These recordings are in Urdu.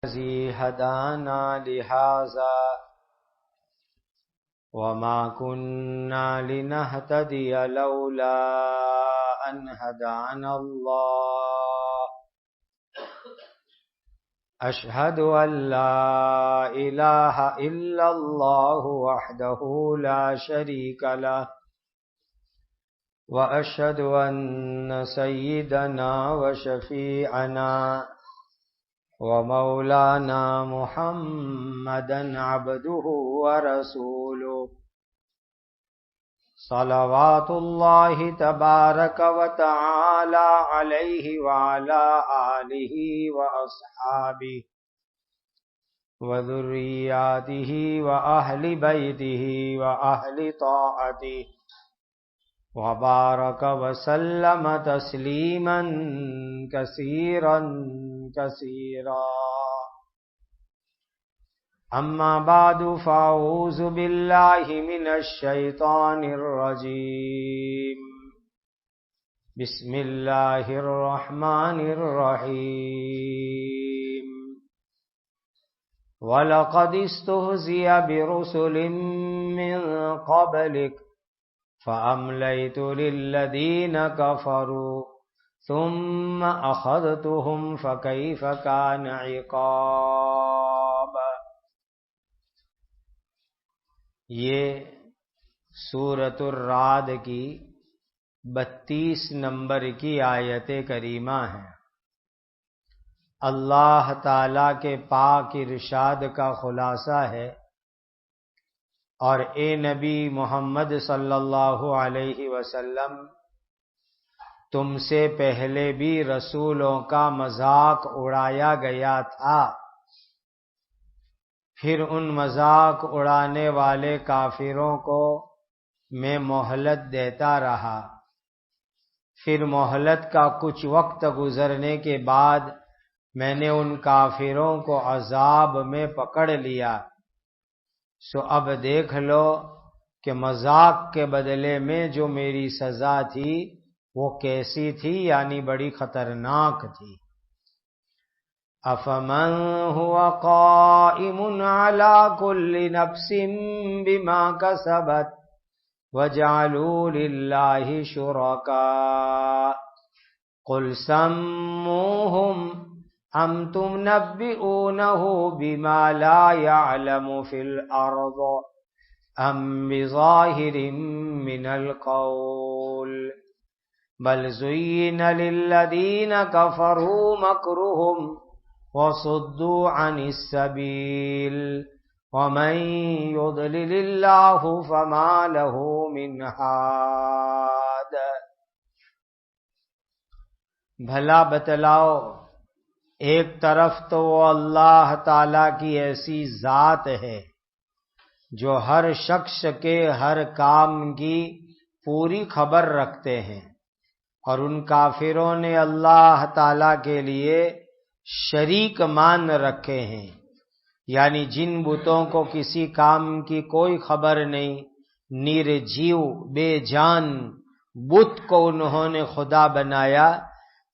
الذي هدانا لهذا وما كنا لنهتدي لولا أن هدانا الله أشهد أن لا إله إلا الله وحده لا شريك له وأشهد أن سيدنا وشفيعنا ومولانا محمدا عبده ورسوله صلوات الله تبارك وتعالى عليه وعلى آله وأصحابه وذرياته وأهل بيته وأهل طاعته وبارك وسلم تسليما كثيرا كثيرا. أما بعد فأعوذ بالله من الشيطان الرجيم. بسم الله الرحمن الرحيم. ولقد استهزئ برسل من قبلك فأمليت للذين كفروا ثم أخذتهم فكيف كان عقاب. یہ سورۃ الرعد کی 32 نمبر کی آیت کریمہ ہے. اللہ تعالی کے پاک ارشاد کا خلاصہ ہے. اور اے نبی محمد صلی اللہ علیہ وسلم، تم سے پہلے بھی رسولوں کا مذاق اڑایا گیا تھا، پھر ان مذاق اڑانے والے کافروں کو میں مہلت دیتا رہا. پھر مہلت کا کچھ وقت گزرنے کے بعد میں نے ان کافروں کو عذاب میں پکڑ لیا. سو اب دیکھ لو کہ مذاق کے بدلے میں جو میری سزا تھی وہ کیسی تھی، یعنی بڑی خطرناک تھی. افمن هو قائم على كل نفس بما كسبت وجعلوا لله شركاء قل سموهم ام تنبئونه بما لا يعلم في الارض ام بظاهر من القول بل زين للذين كفروا مكرهم وصدوا عن السبيل ومن يضلل الله فما له من هاد. بھلا بتلاؤ، ایک طرف تو وہ اللہ تعالی کی ایسی ذات ہے جو ہر شخص کے ہر کام کی پوری خبر رکھتے ہیں، اور ان کافروں نے اللہ تعالی کے لیے شریک مان رکھے ہیں، یعنی جن بتوں کو کسی کام کی کوئی خبر نہیں، نرجیو بے جان بت کو انہوں نے خدا بنایا.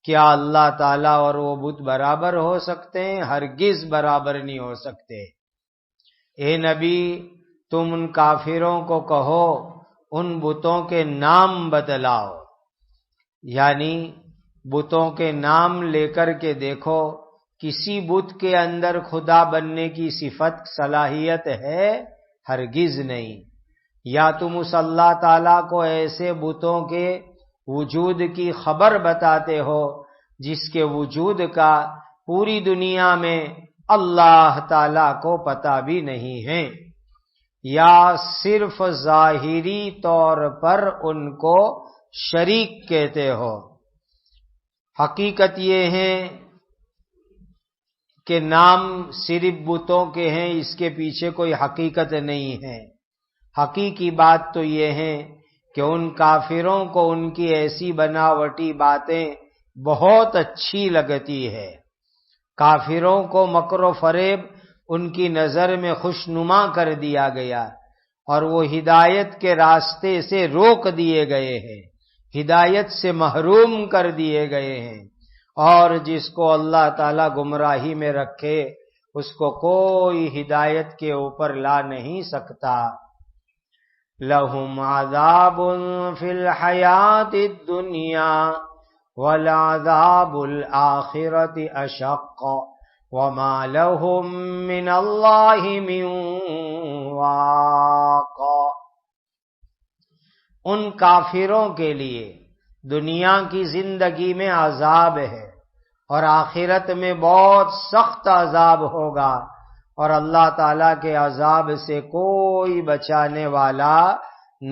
کیا اللہ تعالیٰ اور وہ بت برابر ہو سکتے ہیں؟ ہرگز برابر نہیں ہو سکتے. اے نبی، تم ان کافروں کو کہو ان بتوں کے نام بتلاؤ، یعنی بتوں کے نام لے کر کے دیکھو کسی بت کے اندر خدا بننے کی صفت صلاحیت ہے؟ ہرگز نہیں. یا تم اس اللہ تعالیٰ کو ایسے بتوں کے وجود کی خبر بتاتے ہو جس کے وجود کا پوری دنیا میں اللہ تعالیٰ کو پتہ بھی نہیں ہے، یا صرف ظاہری طور پر ان کو شریک کہتے ہو. حقیقت یہ ہے کہ نام صرف بتوں کے ہیں، اس کے پیچھے کوئی حقیقت نہیں ہے. حقیقی بات تو یہ ہے کہ ان کافروں کو ان کی ایسی بناوٹی باتیں بہت اچھی لگتی ہے. کافروں کو مکر و فریب ان کی نظر میں خوشنما کر دیا گیا، اور وہ ہدایت کے راستے سے روک دیے گئے ہیں، ہدایت سے محروم کر دیے گئے ہیں. اور جس کو اللہ تعالیٰ گمراہی میں رکھے اس کو کوئی ہدایت کے اوپر لا نہیں سکتا۔ لَهُمْ عَذَابٌ فِي الْحَيَاةِ الدُّنْيَا وَالْعَذَابُ الْآخِرَةِ أَشَقُّ وَمَا لَهُم مِّنَ اللَّهِ مِن وَاقٍ۔ ان کافروں کے لیے دنیا کی زندگی میں عذاب ہے اور آخرت میں بہت سخت عذاب ہوگا، اور اللہ تعالیٰ کے عذاب سے کوئی بچانے والا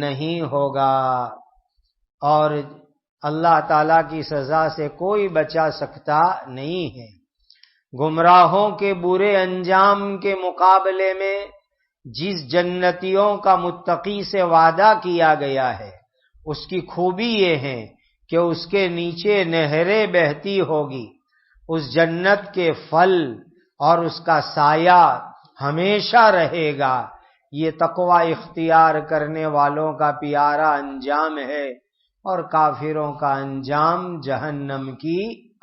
نہیں ہوگا، اور اللہ تعالیٰ کی سزا سے کوئی بچا سکتا نہیں ہے۔ گمراہوں کے برے انجام کے مقابلے میں جس جنتیوں کا متقی سے وعدہ کیا گیا ہے، اس کی خوبی یہ ہے کہ اس کے نیچے نہریں بہتی ہوگی، اس جنت کے پھل اور اس کا سایہ ہمیشہ رہے گا۔ یہ تقوی اختیار کرنے والوں کا پیارا انجام ہے، اور کافروں کا انجام جہنم کی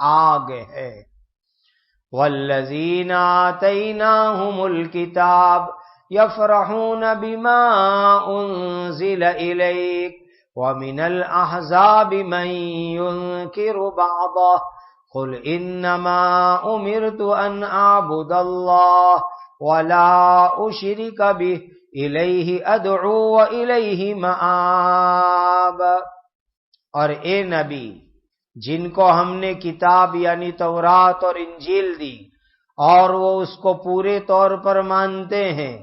آگ ہے۔ وَالَّذِينَ آتَيْنَاهُمُ الْكِتَابَ يَفْرَحُونَ بِمَا أُنزِلَ إِلَيْكَ وَمِنَ الْأَحْزَابِ مَن يُنكِرُ بَعْضَهُ قُلْ إِنَّمَا أُمِرْتُ أَنْ أَعْبُدَ اللَّهَ وَلَا أُشْرِكَ بِهِ إِلَيْهِ أَدْعُو وَإِلَيْهِ مَآبِ۔ اور اے نبی، جن کو ہم نے کتاب یعنی تورات اور انجیل دی اور وہ اس کو پورے طور پر مانتے ہیں،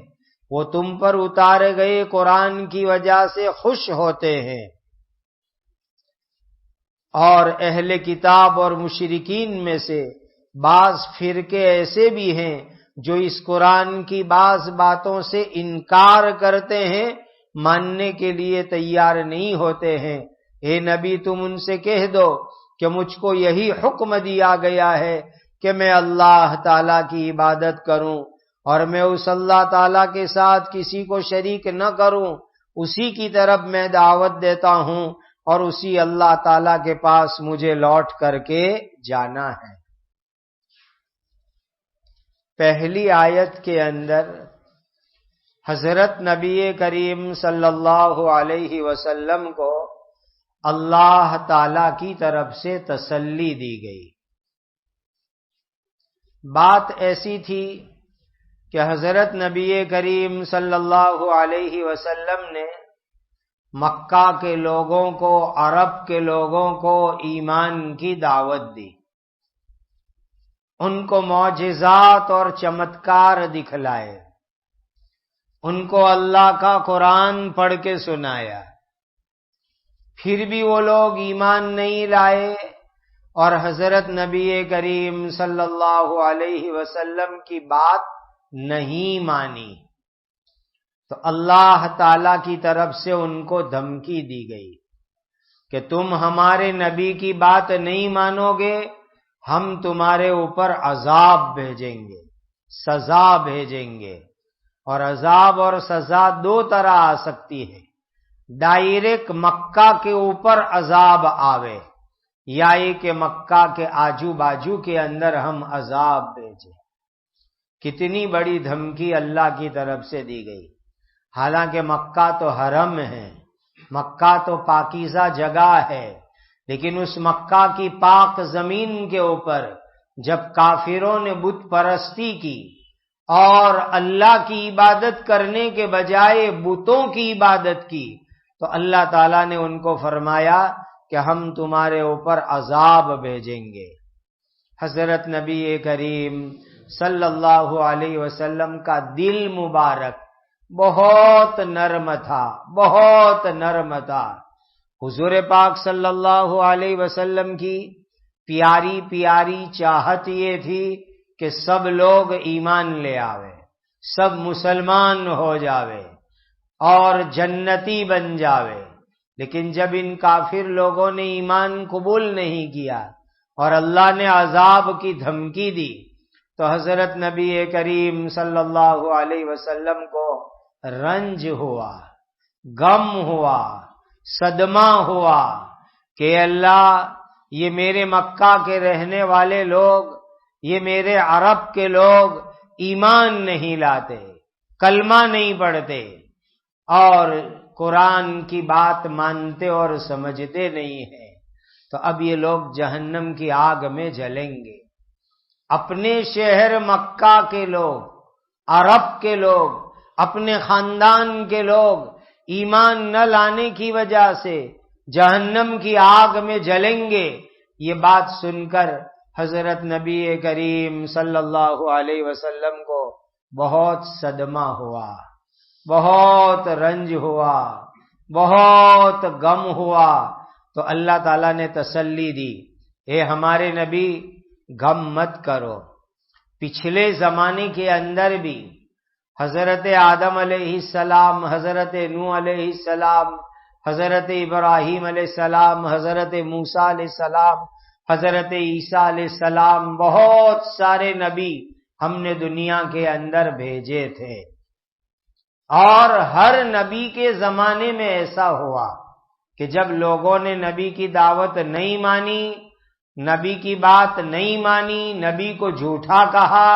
وہ تم پر اتارے گئے قرآن کی وجہ سے خوش ہوتے ہیں، اور اہل کتاب اور مشرکین میں سے بعض فرقے ایسے بھی ہیں جو اس قرآن کی بعض باتوں سے انکار کرتے ہیں، ماننے کے لیے تیار نہیں ہوتے ہیں۔ اے نبی، تم ان سے کہہ دو کہ مجھ کو یہی حکم دیا گیا ہے کہ میں اللہ تعالیٰ کی عبادت کروں، اور میں اس اللہ تعالیٰ کے ساتھ کسی کو شریک نہ کروں، اسی کی طرف میں دعوت دیتا ہوں، اور اسی اللہ تعالیٰ کے پاس مجھے لوٹ کر کے جانا ہے۔ پہلی آیت کے اندر حضرت نبی کریم صلی اللہ علیہ وسلم کو اللہ تعالیٰ کی طرف سے تسلی دی گئی۔ بات ایسی تھی کہ حضرت نبی کریم صلی اللہ علیہ وسلم نے مکہ کے لوگوں کو، عرب کے لوگوں کو ایمان کی دعوت دی، ان کو معجزات اور چمتکار دکھلائے، ان کو اللہ کا قرآن پڑھ کے سنایا، پھر بھی وہ لوگ ایمان نہیں لائے اور حضرت نبی کریم صلی اللہ علیہ وسلم کی بات نہیں مانی، تو اللہ تعالی کی طرف سے ان کو دھمکی دی گئی کہ تم ہمارے نبی کی بات نہیں مانو گے، ہم تمہارے اوپر عذاب بھیجیں گے، سزا بھیجیں گے۔ اور عذاب اور سزا دو طرح آ سکتی ہے، ڈائریکٹ مکہ کے اوپر عذاب آوے، یا یہ کہ مکہ کے آجو باجو کے اندر ہم عذاب بھیجیں۔ کتنی بڑی دھمکی اللہ کی طرف سے دی گئی، حالانکہ مکہ تو حرم ہے، مکہ تو پاکیزہ جگہ ہے، لیکن اس مکہ کی پاک زمین کے اوپر جب کافروں نے بت پرستی کی اور اللہ کی عبادت کرنے کے بجائے بتوں کی عبادت کی، تو اللہ تعالیٰ نے ان کو فرمایا کہ ہم تمہارے اوپر عذاب بھیجیں گے۔ حضرت نبی کریم صلی اللہ علیہ وسلم کا دل مبارک بہت نرم تھا، بہت نرم تھا۔ حضور پاک صلی اللہ علیہ وسلم کی پیاری پیاری چاہت یہ تھی کہ سب لوگ ایمان لے آوے، سب مسلمان ہو جاوے اور جنتی بن جاوے، لیکن جب ان کافر لوگوں نے ایمان قبول نہیں کیا اور اللہ نے عذاب کی دھمکی دی، تو حضرت نبی کریم صلی اللہ علیہ وسلم کو رنج ہوا، غم ہوا، صدمہ ہوا کہ اللہ، یہ میرے مکہ کے رہنے والے لوگ، یہ میرے عرب کے لوگ ایمان نہیں لاتے، کلمہ نہیں پڑھتے اور قرآن کی بات مانتے اور سمجھتے نہیں ہیں، تو اب یہ لوگ جہنم کی آگ میں جلیں گے۔ اپنے شہر مکہ کے لوگ، عرب کے لوگ، اپنے خاندان کے لوگ ایمان نہ لانے کی وجہ سے جہنم کی آگ میں جلیں گے، یہ بات سن کر حضرت نبی کریم صلی اللہ علیہ وسلم کو بہت صدمہ ہوا، بہت رنج ہوا، بہت غم ہوا، تو اللہ تعالیٰ نے تسلی دی، اے ہمارے نبی غم مت کرو، پچھلے زمانے کے اندر بھی حضرت آدم علیہ السلام، حضرت نوح علیہ السلام، حضرت ابراہیم علیہ السلام، حضرت موسیٰ علیہ السلام، حضرت عیسیٰ علیہ السلام، بہت سارے نبی ہم نے دنیا کے اندر بھیجے تھے، اور ہر نبی کے زمانے میں ایسا ہوا کہ جب لوگوں نے نبی کی دعوت نہیں مانی، نبی کی بات نہیں مانی، نبی کو جھوٹا کہا،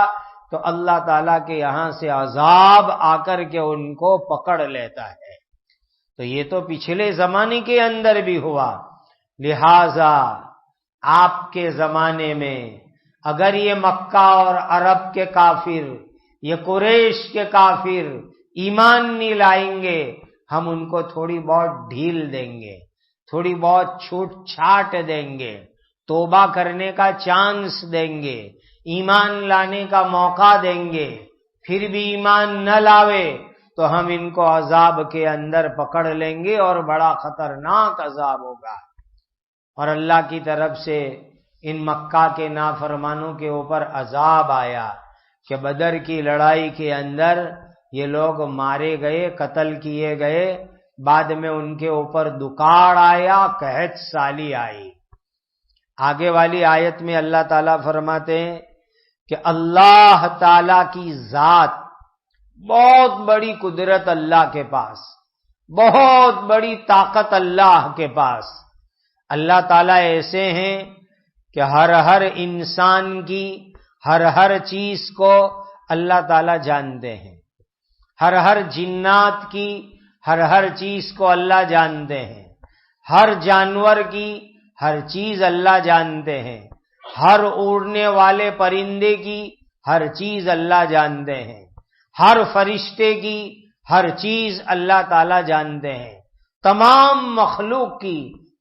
تو اللہ تعالیٰ کے یہاں سے عذاب آ کر کے ان کو پکڑ لیتا ہے۔ تو یہ تو پچھلے زمانے کے اندر بھی ہوا، لہذا آپ کے زمانے میں اگر یہ مکہ اور عرب کے کافر، یہ قریش کے کافر ایمان نہیں لائیں گے، ہم ان کو تھوڑی بہت ڈھیل دیں گے، تھوڑی بہت چھوٹ چھاٹ دیں گے، توبہ کرنے کا چانس دیں گے، ایمان لانے کا موقع دیں گے، پھر بھی ایمان نہ لاوے تو ہم ان کو عذاب کے اندر پکڑ لیں گے اور بڑا خطرناک عذاب ہوگا۔ اور اللہ کی طرف سے ان مکہ کے نافرمانوں کے اوپر عذاب آیا کہ بدر کی لڑائی کے اندر یہ لوگ مارے گئے، قتل کیے گئے، بعد میں ان کے اوپر دکاڑ آیا، قحط سالی آئی۔ آگے والی آیت میں اللہ تعالیٰ فرماتے ہیں کہ اللہ تعالیٰ کی ذات، بہت بڑی قدرت اللہ کے پاس، بہت بڑی طاقت اللہ کے پاس۔ اللہ تعالیٰ ایسے ہیں کہ ہر انسان کی ہر چیز کو اللہ تعالیٰ جانتے ہیں، ہر جنات کی ہر چیز کو اللہ جانتے ہیں، ہر جانور کی ہر چیز اللہ جانتے ہیں، ہر اڑنے والے پرندے کی ہر چیز اللہ جانتے ہیں، ہر فرشتے کی ہر چیز اللہ تعالیٰ جانتے ہیں، تمام مخلوق کی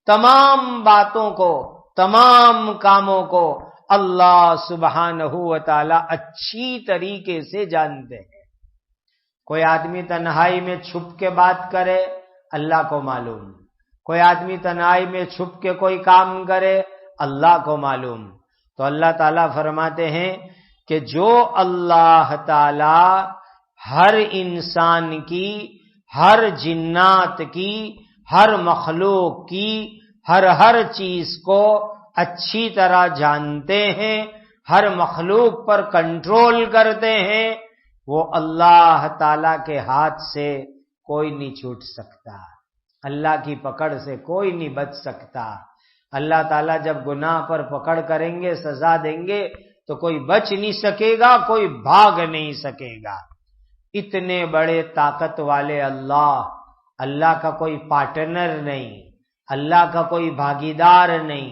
تمام باتوں کو، تمام کاموں کو اللہ سبحانہ و تعالیٰ اچھی طریقے سے جانتے ہیں۔ کوئی آدمی تنہائی میں چھپ کے بات کرے، اللہ کو معلوم، کوئی آدمی تنہائی میں چھپ کے کوئی کام کرے، اللہ کو معلوم۔ تو اللہ تعالیٰ فرماتے ہیں کہ جو اللہ تعالیٰ ہر انسان کی، ہر جنات کی، ہر مخلوق کی ہر چیز کو اچھی طرح جانتے ہیں، ہر مخلوق پر کنٹرول کرتے ہیں، وہ اللہ تعالیٰ کے ہاتھ سے کوئی نہیں چھوٹ سکتا، اللہ کی پکڑ سے کوئی نہیں بچ سکتا۔ اللہ تعالیٰ جب گناہ پر پکڑ کریں گے، سزا دیں گے، تو کوئی بچ نہیں سکے گا، کوئی بھاگ نہیں سکے گا۔ اتنے بڑے طاقت والے اللہ کا کوئی پارٹنر نہیں، اللہ کا کوئی بھاگیدار نہیں،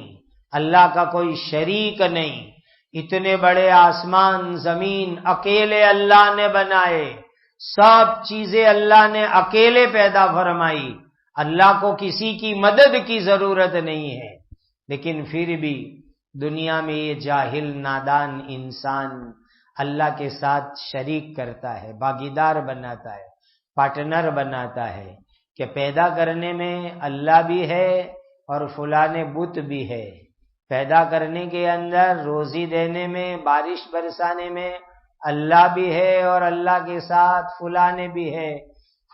اللہ کا کوئی شریک نہیں۔ اتنے بڑے آسمان زمین اکیلے اللہ نے بنائے، سب چیزیں اللہ نے اکیلے پیدا فرمائی، اللہ کو کسی کی مدد کی ضرورت نہیں ہے، لیکن پھر بھی دنیا میں یہ جاہل نادان انسان اللہ کے ساتھ شریک کرتا ہے، بھاگیدار بناتا ہے، پارٹنر بناتا ہے کہ پیدا کرنے میں اللہ بھی ہے اور فلاں بت بھی ہے، پیدا کرنے کے اندر روزی دینے میں، بارش برسانے میں اللہ بھی ہے اور اللہ کے ساتھ فلاں بھی ہے،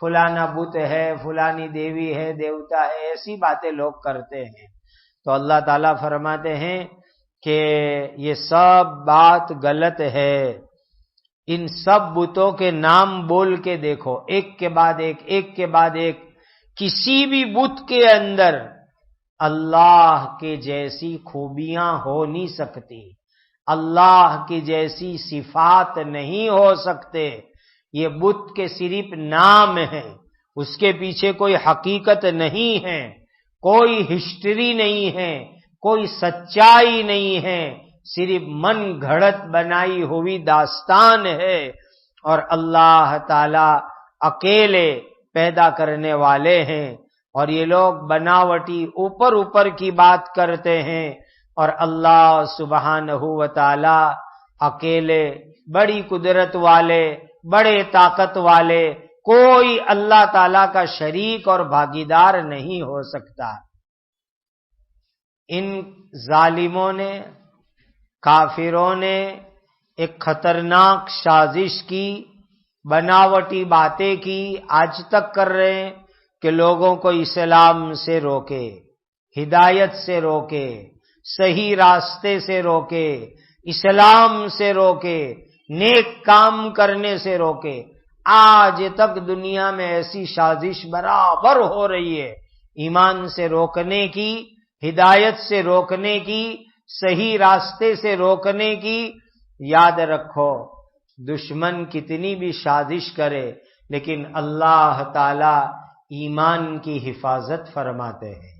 فلانا بت ہے، فلانی دیوی ہے، دیوتا ہے، ایسی باتیں لوگ کرتے ہیں۔ تو اللہ تعالیٰ فرماتے ہیں کہ یہ سب بات غلط ہے، ان سب بتوں کے نام بول کے دیکھو، ایک کے بعد ایک، ایک کے بعد ایک، کسی بھی بت کے اندر اللہ کے جیسی خوبیاں ہو نہیں سکتی، اللہ کی جیسی صفات نہیں ہو سکتے. یہ بت کے صرف نام ہیں، اس کے پیچھے کوئی حقیقت نہیں ہے، کوئی ہسٹری نہیں ہے، کوئی سچائی نہیں ہے، صرف من گھڑت بنائی ہوئی داستان ہے. اور اللہ تعالی اکیلے پیدا کرنے والے ہیں، اور یہ لوگ بناوٹی اوپر کی بات کرتے ہیں، اور اللہ سبحانہ و تعالی اکیلے بڑی قدرت والے، بڑے طاقت والے، کوئی اللہ تعالی کا شریک اور بھاگیدار نہیں ہو سکتا. ان ظالموں نے، کافروں نے ایک خطرناک سازش کی، بناوٹی باتیں کی، آج تک کر رہے ہیں کہ لوگوں کو اسلام سے روکے، ہدایت سے روکے، صحیح راستے سے روکے، اسلام سے روکے، نیک کام کرنے سے روکے. آج تک دنیا میں ایسی سازش برابر ہو رہی ہے، ایمان سے روکنے کی، ہدایت سے روکنے کی، صحیح راستے سے روکنے کی. یاد رکھو، دشمن کتنی بھی سازش کرے لیکن اللہ تعالی ایمان کی حفاظت فرماتے ہیں،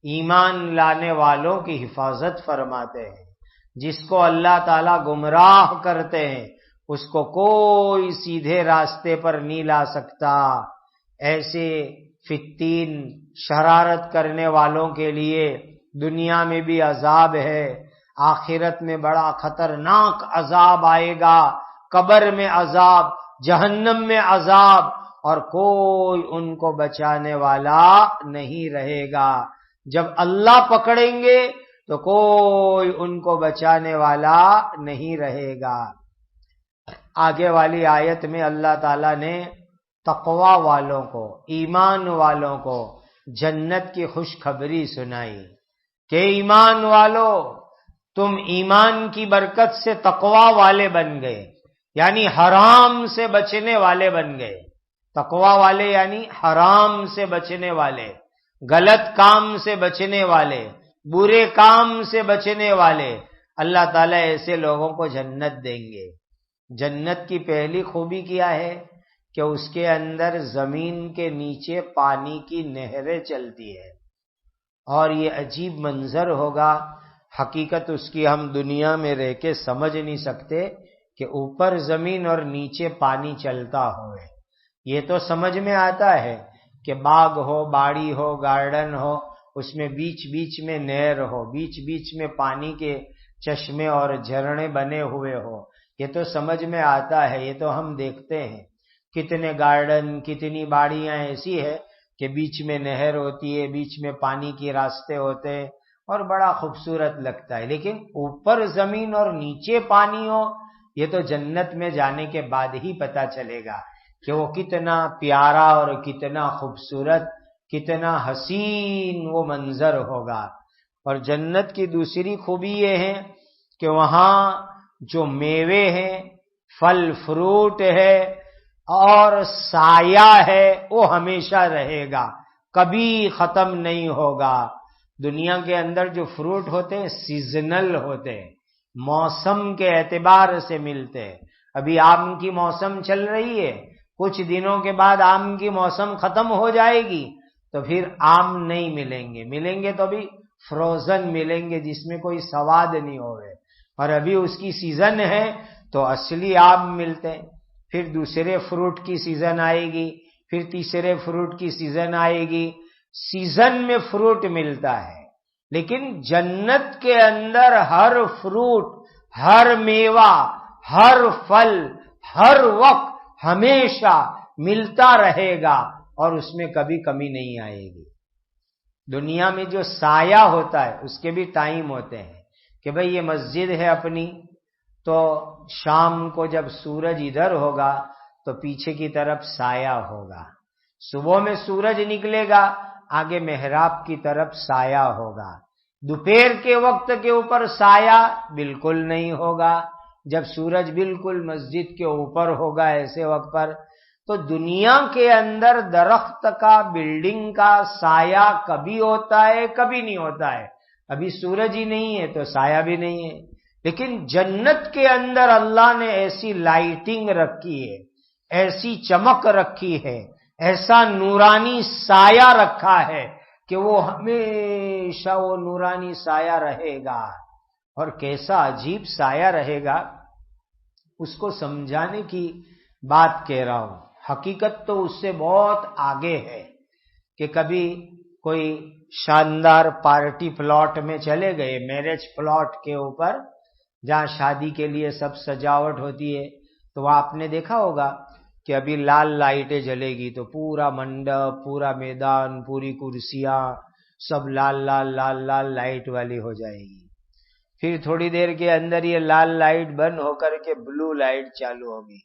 ایمان لانے والوں کی حفاظت فرماتے ہیں. جس کو اللہ تعالی گمراہ کرتے ہیں اس کو کوئی سیدھے راستے پر نہیں لا سکتا. ایسے فتین شرارت کرنے والوں کے لیے دنیا میں بھی عذاب ہے، آخرت میں بڑا خطرناک عذاب آئے گا، قبر میں عذاب، جہنم میں عذاب، اور کوئی ان کو بچانے والا نہیں رہے گا. جب اللہ پکڑیں گے تو کوئی ان کو بچانے والا نہیں رہے گا. آگے والی آیت میں اللہ تعالیٰ نے تقوی والوں کو، ایمان والوں کو جنت کی خوشخبری سنائی کہ ایمان والو، تم ایمان کی برکت سے تقوی والے بن گئے، یعنی حرام سے بچنے والے بن گئے. تقوی والے یعنی حرام سے بچنے والے، غلط کام سے بچنے والے، برے کام سے بچنے والے. اللہ تعالیٰ ایسے لوگوں کو جنت دیں گے. جنت کی پہلی خوبی کیا ہے کہ اس کے اندر زمین کے نیچے پانی کی نہریں چلتی ہے، اور یہ عجیب منظر ہوگا. حقیقت اس کی ہم دنیا میں رہ کے سمجھ نہیں سکتے کہ اوپر زمین اور نیچے پانی چلتا ہوئے. یہ تو سمجھ میں آتا ہے کہ باغ ہو، باڑی ہو، گارڈن ہو، اس میں بیچ بیچ میں نہر ہو، بیچ بیچ میں پانی کے چشمے اور جھرنے بنے ہوئے ہو. یہ تو سمجھ میں آتا ہے، یہ تو ہم دیکھتے ہیں. کتنے گارڈن، کتنی باڑیاں ایسی ہے کہ بیچ میں نہر ہوتی ہے، بیچ میں پانی کے راستے ہوتے ہیں اور بڑا خوبصورت لگتا ہے. لیکن اوپر زمین اور نیچے پانی ہو، یہ تو جنت میں جانے کے بعد ہی پتا چلے گا کہ وہ کتنا پیارا اور کتنا خوبصورت، کتنا حسین وہ منظر ہوگا. اور جنت کی دوسری خوبی یہ ہے کہ وہاں جو میوے ہیں، پھل فروٹ ہے اور سایہ ہے، وہ ہمیشہ رہے گا، کبھی ختم نہیں ہوگا. دنیا کے اندر جو فروٹ ہوتے ہیں سیزنل ہوتے ہیں، موسم کے اعتبار سے ملتے ہیں. ابھی آم کی موسم چل رہی ہے، کچھ دنوں کے بعد آم کی موسم ختم ہو جائے گی تو پھر آم نہیں ملیں گے، ملیں گے تو بھی فروزن ملیں گے جس میں کوئی سواد نہیں ہوئے. اور ابھی اس کی سیزن ہے تو اصلی آم ملتے ہیں. پھر دوسرے فروٹ کی سیزن آئے گی، پھر تیسرے فروٹ کی سیزن آئے گی. سیزن میں فروٹ ملتا ہے، لیکن جنت کے اندر ہر فروٹ، ہر میوہ، ہر پھل، ہر وقت ہمیشہ ملتا رہے گا اور اس میں کبھی کمی نہیں آئے گی. دنیا میں جو سایہ ہوتا ہے اس کے بھی ٹائم ہوتے ہیں کہ بھئی یہ مسجد ہے اپنی، تو شام کو جب سورج ادھر ہوگا تو پیچھے کی طرف سایہ ہوگا. صبح میں سورج نکلے گا، آگے محراب کی طرف سایہ ہوگا. دوپہر کے وقت کے اوپر سایہ بالکل نہیں ہوگا، جب سورج بالکل مسجد کے اوپر ہوگا ایسے وقت پر. تو دنیا کے اندر درخت کا، بلڈنگ کا سایہ کبھی ہوتا ہے، کبھی نہیں ہوتا ہے. ابھی سورج ہی نہیں ہے تو سایہ بھی نہیں ہے. لیکن جنت کے اندر اللہ نے ایسی لائٹنگ رکھی ہے، ایسی چمک رکھی ہے، ایسا نورانی سایہ رکھا ہے کہ وہ ہمیشہ وہ نورانی سایہ رہے گا. اور کیسا عجیب سایہ رہے گا، اس کو سمجھانے کی بات کہہ رہا ہوں. حقیقت تو اس سے بہت آگے ہے کہ کبھی کوئی شاندار پارٹی پلاٹ میں چلے گئے، میرج پلاٹ کے اوپر جہاں شادی کے لیے سب سجاوٹ ہوتی ہے، تو آپ نے دیکھا ہوگا کہ ابھی لال لائٹیں جلے گی تو پورا منڈپ، پورا میدان، پوری کرسیاں سب لال لال لال لال لائٹ والی ہو جائے گی. پھر تھوڑی دیر کے اندر یہ لال لائٹ بند ہو کر کے بلو لائٹ چالو ہوگی،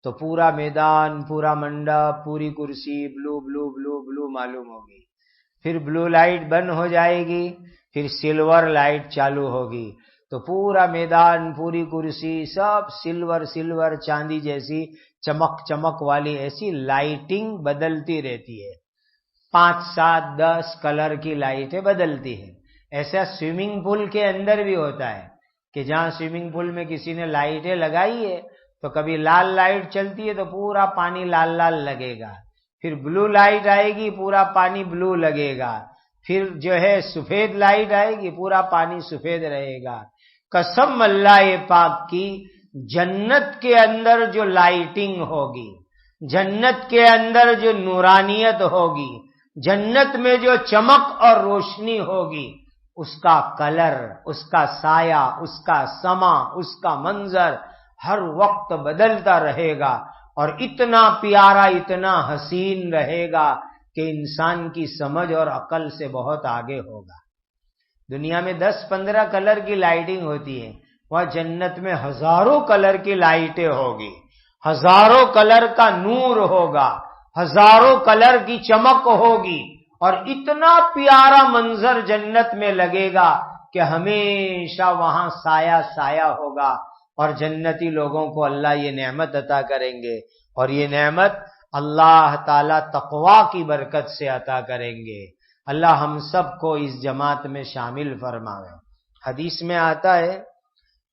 تو پورا میدان، پورا منڈپ، پوری کرسی بلو بلو بلو بلو معلوم ہوگی. پھر بلو لائٹ بند ہو جائے گی، پھر سلور لائٹ چالو ہوگی، تو پورا میدان، پوری کرسی سب سلور سلور، چاندی جیسی چمک چمک والی ایسی لائٹنگ بدلتی رہتی ہے. 5 7 10 کلر کی لائٹیں بدلتی ہیں. ایسا سوئمنگ پول کے اندر بھی ہوتا ہے کہ جہاں سوئمنگ پول میں کسی نے لائٹیں لگائی ہے تو کبھی لال لائٹ چلتی ہے تو پورا پانی لال لال لگے گا، پھر بلو لائٹ آئے گی پورا پانی بلو لگے گا، پھر جو ہے سفید لائٹ آئے گی پورا پانی سفید رہے گا. قسم اللہ پاک کی، جنت کے اندر جو لائٹنگ ہوگی، جنت کے اندر جو نورانیت ہوگی، جنت میں جو چمک اور روشنی ہوگی، اس کا کلر، اس کا سایہ، اس کا سما، اس کا منظر ہر وقت بدلتا رہے گا اور اتنا پیارا، اتنا حسین رہے گا کہ انسان کی سمجھ اور عقل سے بہت آگے ہوگا. دنیا میں 10 15 کلر کی لائٹنگ ہوتی ہے، وہاں جنت میں ہزاروں کلر کی لائٹیں ہوگی، ہزاروں کلر کا نور ہوگا، ہزاروں کلر کی چمک ہوگی، اور اتنا پیارا منظر جنت میں لگے گا کہ ہمیشہ وہاں سایہ سایہ ہوگا. اور جنتی لوگوں کو اللہ یہ نعمت عطا کریں گے، اور یہ نعمت اللہ تعالی تقوی کی برکت سے عطا کریں گے. اللہ ہم سب کو اس جماعت میں شامل فرمائے. حدیث میں آتا ہے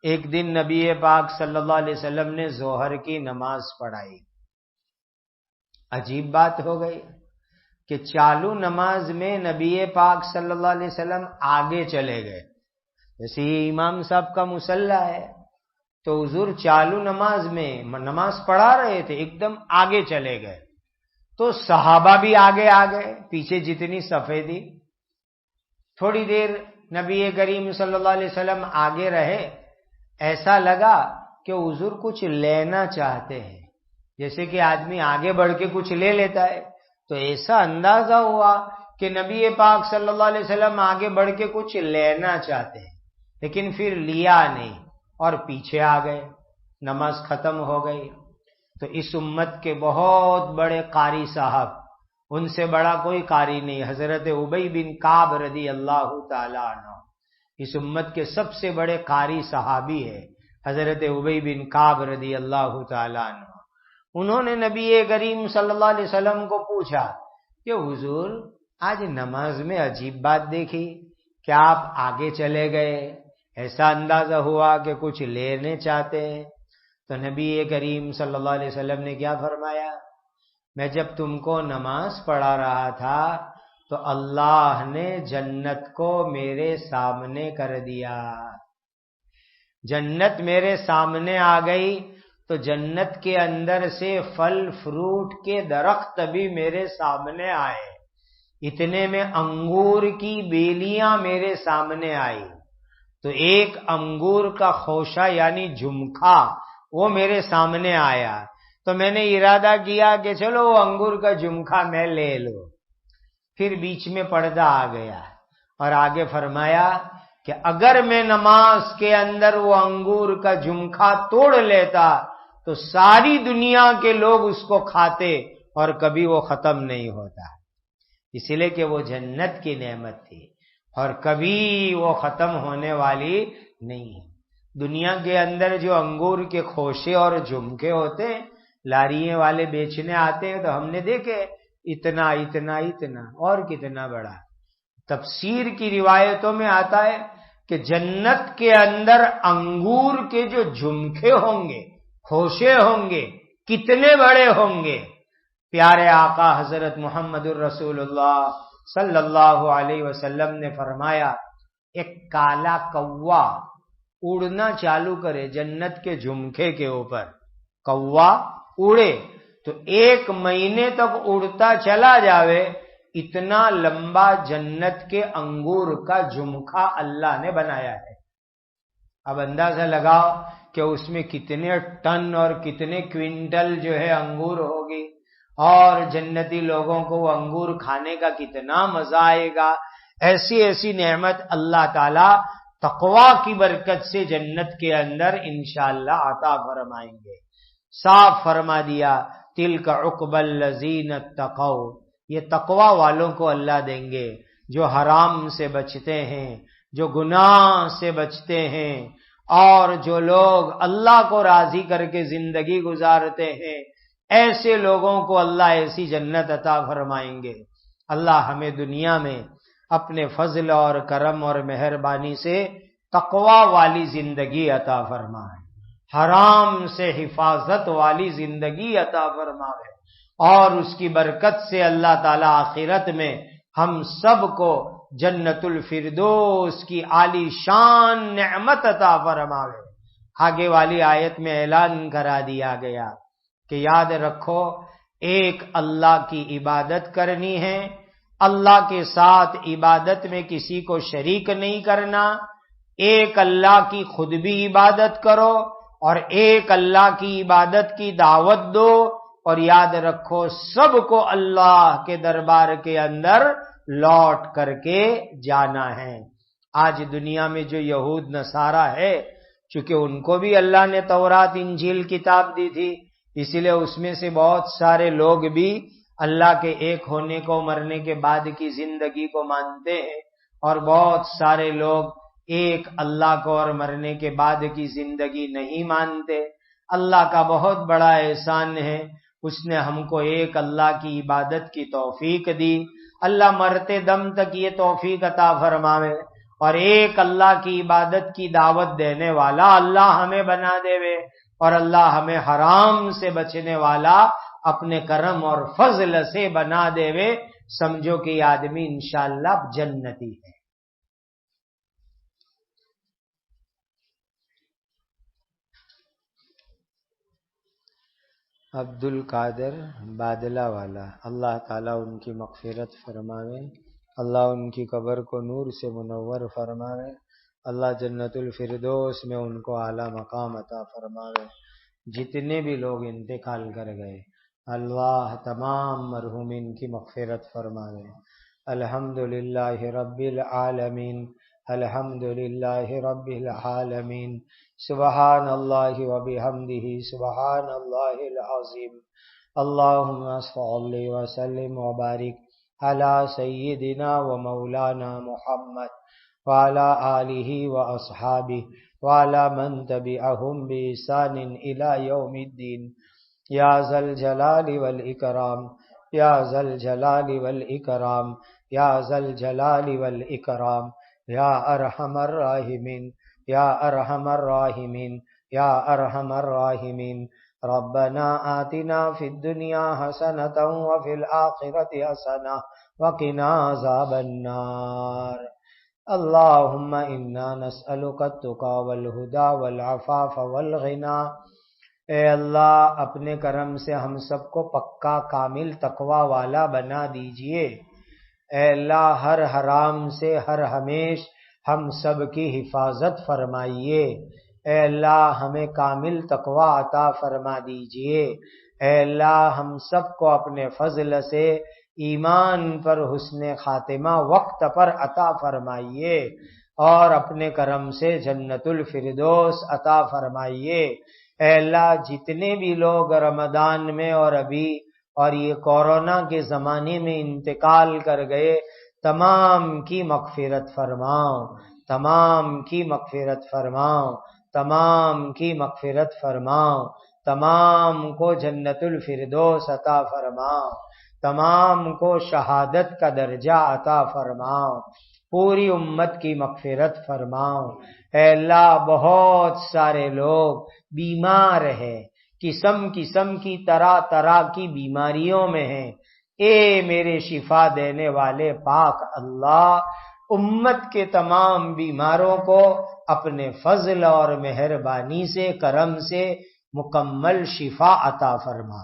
ایک دن نبی پاک صلی اللہ علیہ وسلم نے ظہر کی نماز پڑھائی. عجیب بات ہو گئی کہ چالو نماز میں نبی پاک صلی اللہ علیہ وسلم آگے چلے گئے. جیسے یہ امام صاحب کا مصلی ہے تو حضور چالو نماز میں نماز پڑھا رہے تھے، ایک دم آگے چلے گئے. تو صحابہ بھی آگے آ گئے، پیچھے جتنی صفیں تھی. تھوڑی دیر نبی کریم صلی اللہ علیہ وسلم آگے رہے، ایسا لگا کہ حضور کچھ لینا چاہتے ہیں، جیسے کہ آدمی آگے بڑھ کے کچھ لے لیتا ہے. تو ایسا اندازہ ہوا کہ نبی پاک صلی اللہ علیہ وسلم آگے بڑھ کے کچھ لینا چاہتے ہیں، لیکن پھر لیا نہیں اور پیچھے آ گئے. نماز ختم ہو گئی. تو اس امت کے بہت بڑے قاری صاحب، ان سے بڑا کوئی قاری نہیں، حضرت ابی بن کعب رضی اللہ تعالی عنہ اس امت کے سب سے بڑے قاری صحابی ہے، حضرت ابی بن کعب رضی اللہ تعالی عنہ. انہوں نے نبی کریم صلی اللہ علیہ وسلم کو پوچھا کہ حضور آج نماز میں عجیب بات دیکھی کہ آپ آگے چلے گئے، ایسا اندازہ ہوا کہ کچھ لینے چاہتے ہیں. تو نبی کریم صلی اللہ علیہ وسلم نے کیا فرمایا؟ میں جب تم کو نماز پڑھا رہا تھا تو اللہ نے جنت کو میرے سامنے کر دیا. جنت میرے سامنے آ گئی تو جنت کے اندر سے پھل فروٹ کے درخت بھی میرے سامنے آئے. اتنے میں انگور کی بیلیاں میرے سامنے آئی. تو ایک انگور کا خوشہ یعنی جھمکا وہ میرے سامنے آیا. تو میں نے ارادہ کیا کہ چلو وہ انگور کا جھمکا میں لے لو. پھر بیچ میں پردہ آ گیا اور آگے فرمایا کہ اگر میں نماز کے اندر وہ انگور کا جھمکا توڑ لیتا تو ساری دنیا کے لوگ اس کو کھاتے اور کبھی وہ ختم نہیں ہوتا. اس لیے کہ وہ جنت کی نعمت تھی اور کبھی وہ ختم ہونے والی نہیں. دنیا کے اندر جو انگور کے خوشے اور جھمکے ہوتے ہیں، لاریے والے بیچنے آتے ہیں تو ہم نے دیکھے اتنا اتنا اتنا اور کتنا بڑا. تفسیر کی روایتوں میں آتا ہے کہ جنت کے اندر انگور کے جو جھمکے ہوں گے، خوشے ہوں گے، کتنے بڑے ہوں گے۔ پیارے آقا حضرت محمد الرسول اللہ صلی اللہ علیہ وسلم نے فرمایا، ایک کالا کوا اڑنا چالو کرے جنت کے جھمکے کے اوپر، کوا اڑے تو 1 مہینے تک اڑتا چلا جاوے، اتنا لمبا جنت کے انگور کا جھمکا اللہ نے بنایا ہے۔ اب اندازہ لگاؤ کہ اس میں کتنے ٹن اور کتنے کوئنٹل جو ہے انگور ہوگی، اور جنتی لوگوں کو وہ انگور کھانے کا کتنا مزہ آئے گا۔ ایسی ایسی نعمت اللہ تعالی تقوی کی برکت سے جنت کے اندر انشاءاللہ عطا فرمائیں گے۔ صاف فرما دیا، تلک عقبی الذین اتقوا، یہ تقوی والوں کو اللہ دیں گے جو حرام سے بچتے ہیں، جو گناہ سے بچتے ہیں، اور جو لوگ اللہ کو راضی کر کے زندگی گزارتے ہیں، ایسے لوگوں کو اللہ ایسی جنت عطا فرمائیں گے۔ اللہ ہمیں دنیا میں اپنے فضل اور کرم اور مہربانی سے تقوی والی زندگی عطا فرمائے، حرام سے حفاظت والی زندگی عطا فرمائے، اور اس کی برکت سے اللہ تعالی آخرت میں ہم سب کو جنت الفردوس کی عالی شان نعمت عطا فرمائے۔ آگے والی آیت میں اعلان کرا دیا گیا کہ یاد رکھو، ایک اللہ کی عبادت کرنی ہے، اللہ کے ساتھ عبادت میں کسی کو شریک نہیں کرنا، ایک اللہ کی خود بھی عبادت کرو اور ایک اللہ کی عبادت کی دعوت دو، اور یاد رکھو سب کو اللہ کے دربار کے اندر لوٹ کر کے جانا ہے۔ آج دنیا میں جو یہود نصارہ ہے، چونکہ ان کو بھی اللہ نے تورات انجیل کتاب دی تھی، اسی لیے اس میں سے بہت سارے لوگ بھی اللہ کے ایک ہونے کو، مرنے کے بعد کی زندگی کو مانتے ہیں، اور بہت سارے لوگ ایک اللہ کو اور مرنے کے بعد کی زندگی نہیں مانتے۔ اللہ کا بہت بڑا احسان ہے، اس نے ہم کو ایک اللہ کی عبادت کی توفیق دی۔ اللہ مرتے دم تک یہ توفیق عطا فرماوے، اور ایک اللہ کی عبادت کی دعوت دینے والا اللہ ہمیں بنا دے، اور اللہ ہمیں حرام سے بچنے والا اپنے کرم اور فضل سے بنا دے، سمجھو کہ یہ آدمی انشاءاللہ جنتی ہے۔ عبد القادر بادلہ والا، اللہ تعالیٰ ان کی مغفرت فرماوے، اللہ ان کی قبر کو نور سے منور فرماوے، اللہ جنت الفردوس میں ان کو اعلیٰ مقام عطا فرماوے۔ جتنے بھی لوگ انتقال کر گئے، اللہ تمام مرحومین کی مغفرت فرماوے۔ الحمدللہ رب العالمین، الحمدللہ رب العالمین، سبحان اللہ وبحمدہ، سبحان اللہ العظیم۔ اللہم صلی وسلم وبارک علی سیدنا و مولانا محمد وعلی آلہ واصحابہ وعلی من تبعہم بإحسان الی یوم الدین۔ یا ذا الجلال والاکرام، یا ذا الجلال والاکرام، یا ذا الجلال والاکرام، یا ارحم الراحمین، یا ارحم الراحمین، یا ارحم الراحمین۔ ربنا آتنا فی الدنیا حسنۃ وفی الآخرۃ حسنۃ وقنا عذاب النار۔ اللہم انا نسألک التقی والہدی والعفاف والغنی۔ اے اللہ اپنے کرم سے ہم سب کو پکا کامل تقوی والا بنا دیجئے۔ اے اللہ ہر حرام سے ہر ہمیش ہم سب کی حفاظت فرمائیے۔ اے اللہ ہمیں کامل تقوی عطا فرما دیجئے۔ اے اللہ ہم سب کو اپنے فضل سے ایمان پر حسن خاتمہ وقت پر عطا فرمائیے، اور اپنے کرم سے جنت الفردوس عطا فرمائیے۔ اے اللہ جتنے بھی لوگ رمضان میں اور ابھی اور یہ کورونا کے زمانے میں انتقال کر گئے، تمام کی مغفرت فرماؤ، تمام کی مغفرت فرماؤ، تمام کی مغفرت فرماؤ، تمام کو جنت الفردوس عطا فرماؤ، تمام کو شہادت کا درجہ عطا فرماؤ۔ پوری امت کی مغفرت فرماؤ۔ اے اللہ بہت سارے لوگ بیمار ہیں، قسم قسم کی طرح طرح کی بیماریوں میں ہیں، اے میرے شفا دینے والے پاک اللہ، امت کے تمام بیماروں کو اپنے فضل اور مہربانی سے، کرم سے مکمل شفا عطا فرما،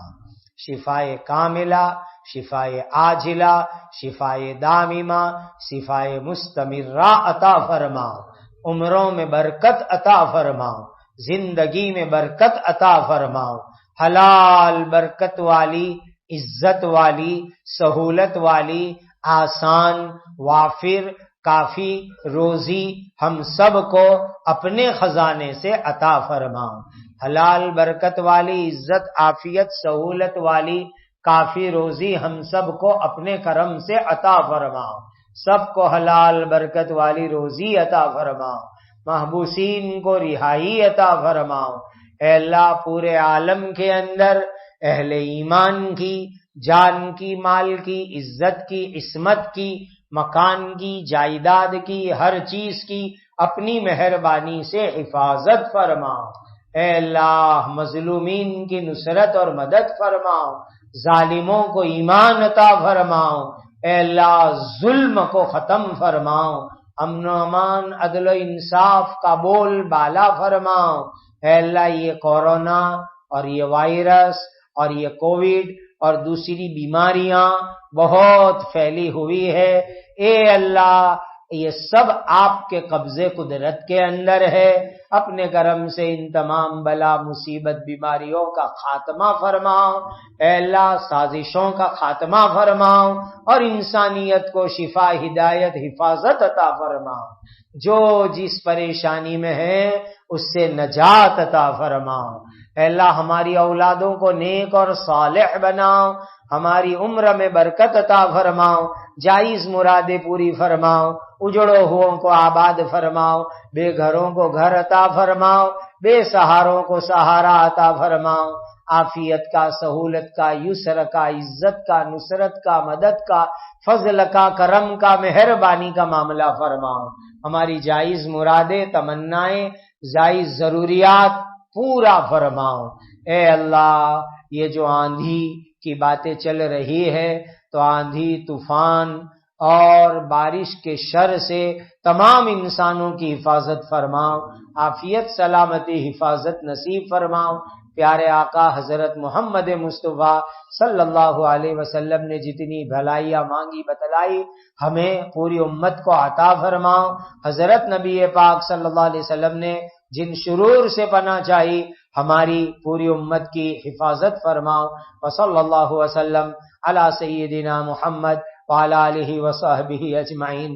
شفائے کاملہ، شفائے عاجلہ، شفائے داممہ، شفائے مستمرہ عطا فرما، عمروں میں برکت عطا فرماؤ، زندگی میں برکت عطا فرماؤ، حلال برکت والی، عزت والی، سہولت والی، آسان، وافر، کافی روزی ہم سب کو اپنے خزانے سے عطا فرماؤ، حلال برکت والی، عزت، عافیت، سہولت والی، کافی روزی ہم سب کو اپنے کرم سے عطا فرماؤ، سب کو حلال برکت والی روزی عطا فرماؤ، محبوسین کو رہائی عطا فرماؤ۔ اے اللہ پورے عالم کے اندر اہل ایمان کی جان کی، مال کی، عزت کی، عصمت کی، مکان کی، جائیداد کی، ہر چیز کی اپنی مہربانی سے حفاظت فرماؤ۔ اے اللہ مظلومین کی نصرت اور مدد فرماؤ، ظالموں کو ایمان عطا فرماؤ، اے اللہ ظلم کو ختم فرماؤ، امن و امان، عدل و انصاف کا بول بالا فرماؤ۔ اے اللہ یہ کورونا اور یہ وائرس اور یہ کووڈ اور دوسری بیماریاں بہت پھیلی ہوئی ہے، اے اللہ یہ سب آپ کے قبضے قدرت کے اندر ہے، اپنے کرم سے ان تمام بلا مصیبت بیماریوں کا خاتمہ فرماؤ، اے اللہ سازشوں کا خاتمہ فرماؤ اور انسانیت کو شفا، ہدایت، حفاظت عطا فرماؤ، جو جس پریشانی میں ہے اس سے نجات عطا فرماؤ۔ اے اللہ ہماری اولادوں کو نیک اور صالح بناؤ، ہماری عمر میں برکت عطا فرماؤ، جائز مرادیں پوری فرماؤ، اجڑوں ہووں کو آباد فرماؤ، بے گھروں کو گھر عطا فرماؤ، بے سہاروں کو سہارا عطا فرماؤ، عافیت کا، سہولت کا، یسر کا، عزت کا، نصرت کا، مدد کا، فضل کا، کرم کا، مہربانی کا معاملہ فرماؤ، ہماری جائز مرادیں، تمنائیں، جائز ضروریات پورا فرماؤ۔ اے اللہ یہ جو آندھی کی باتیں چل رہی ہے تو آندھی، طوفان اور بارش کے شر سے تمام انسانوں کی حفاظت فرماؤ، عافیت، سلامتی، حفاظت نصیب فرماؤ۔ پیارے آقا حضرت محمد مصطفیٰ صلی اللہ علیہ وسلم نے جتنی بھلائیاں مانگی بتلائی ہمیں پوری امت کو عطا فرماؤ، حضرت نبی پاک صلی اللہ علیہ وسلم نے جن شرور سے پناہ چاہی ہماری پوری امت کی حفاظت فرماؤ۔ وصلی اللہ وسلم علی سیدنا محمد وعلی آلہ وصحبہ اجمعین،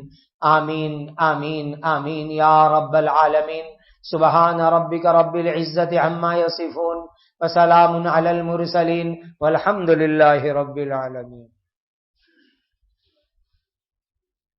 آمین آمین آمین یا رب العالمین۔ سبحان ربک رب العزت عما یصفون وسلام علی المرسلین والحمد للہ رب العالمین۔